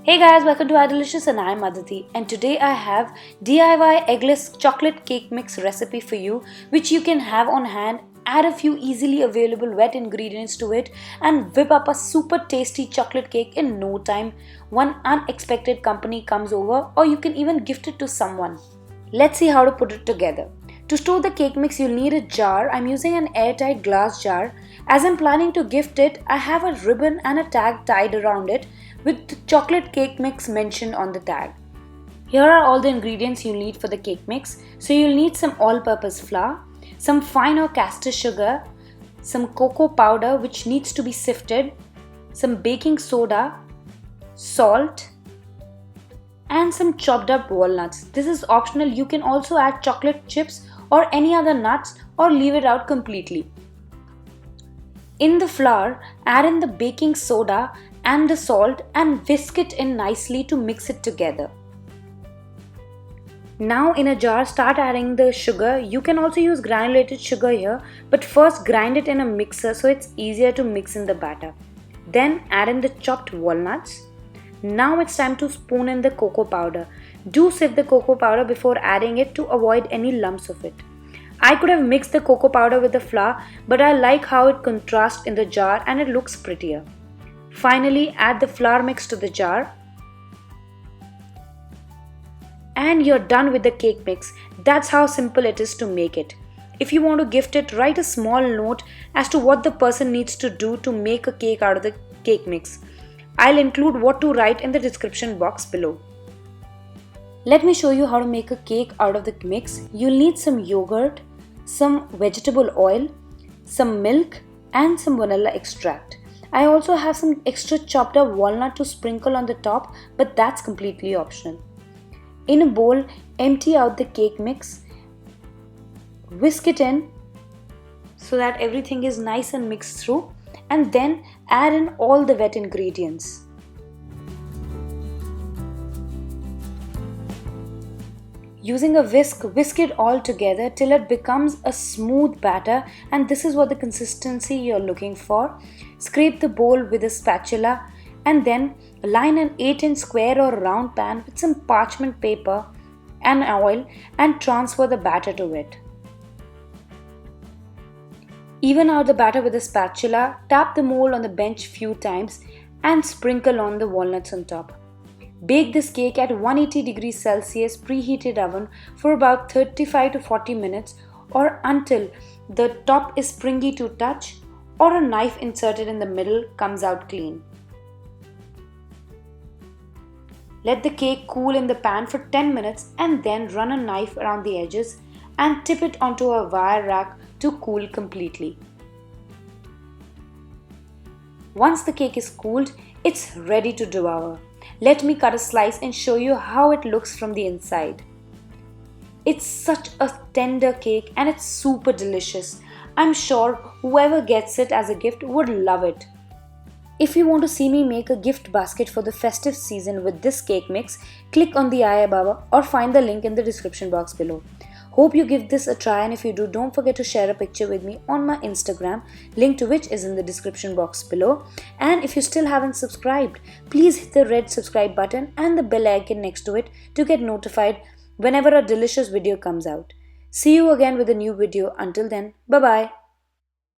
Hey guys, welcome to iDelicious and I'm Aditi, and today I have DIY Eggless Chocolate Cake Mix recipe for you, which you can have on hand, add a few easily available wet ingredients to it and whip up a super tasty chocolate cake in no time. One unexpected company comes over or you can even gift it to someone. Let's see how to put it together. To store the cake mix, you'll need a jar. I'm using an airtight glass jar. As I'm planning to gift it, I have a ribbon and a tag tied around it with the chocolate cake mix mentioned on the tag. Here are all the ingredients you'll need for the cake mix. So you'll need some all-purpose flour, some fine or castor sugar, some cocoa powder which needs to be sifted, some baking soda, salt, and some chopped up walnuts. This is optional. You can also add chocolate chips or any other nuts or leave it out completely. In the flour, add in the baking soda and the salt and whisk it in nicely to mix it together. Now in a jar, start adding the sugar. You can also use granulated sugar here, but first grind it in a mixer so it's easier to mix in the batter. Then add in the chopped walnuts. Now it's time to spoon in the cocoa powder. Do sift the cocoa powder before adding it to avoid any lumps of it. I could have mixed the cocoa powder with the flour, but I like how it contrasts in the jar and it looks prettier. Finally, add the flour mix to the jar. And you're done with the cake mix. That's how simple it is to make it. If you want to gift it, write a small note as to what the person needs to do to make a cake out of the cake mix. I'll include what to write in the description box below. Let me show you how to make a cake out of the mix. You'll need some yogurt, some vegetable oil, some milk, and some vanilla extract. I also have some extra chopped up walnut to sprinkle on the top, but that's completely optional. In a bowl, empty out the cake mix, whisk it in so that everything is nice and mixed through, and then add in all the wet ingredients. Using a whisk it all together till it becomes a smooth batter, and this is what the consistency you're looking for. Scrape the bowl with a spatula and then line an 8-inch square or round pan with some parchment paper and oil and transfer the batter to it. Even out the batter with a spatula, tap the mold on the bench few times and sprinkle on the walnuts on top. Bake this cake at 180 degrees Celsius preheated oven for about 35 to 40 minutes or until the top is springy to touch or a knife inserted in the middle comes out clean. Let the cake cool in the pan for 10 minutes and then run a knife around the edges and tip it onto a wire rack to cool completely. Once the cake is cooled, it's ready to devour. Let me cut a slice and show you how it looks from the inside. It's such a tender cake and it's super delicious. I'm sure whoever gets it as a gift would love it. If you want to see me make a gift basket for the festive season with this cake mix, click on the eye above or find the link in the description box below. Hope you give this a try, and if you do, don't forget to share a picture with me on my Instagram, link to which is in the description box below. And if you still haven't subscribed, please hit the red subscribe button and the bell icon next to it to get notified whenever a delicious video comes out. See you again with a new video. Until then, bye bye.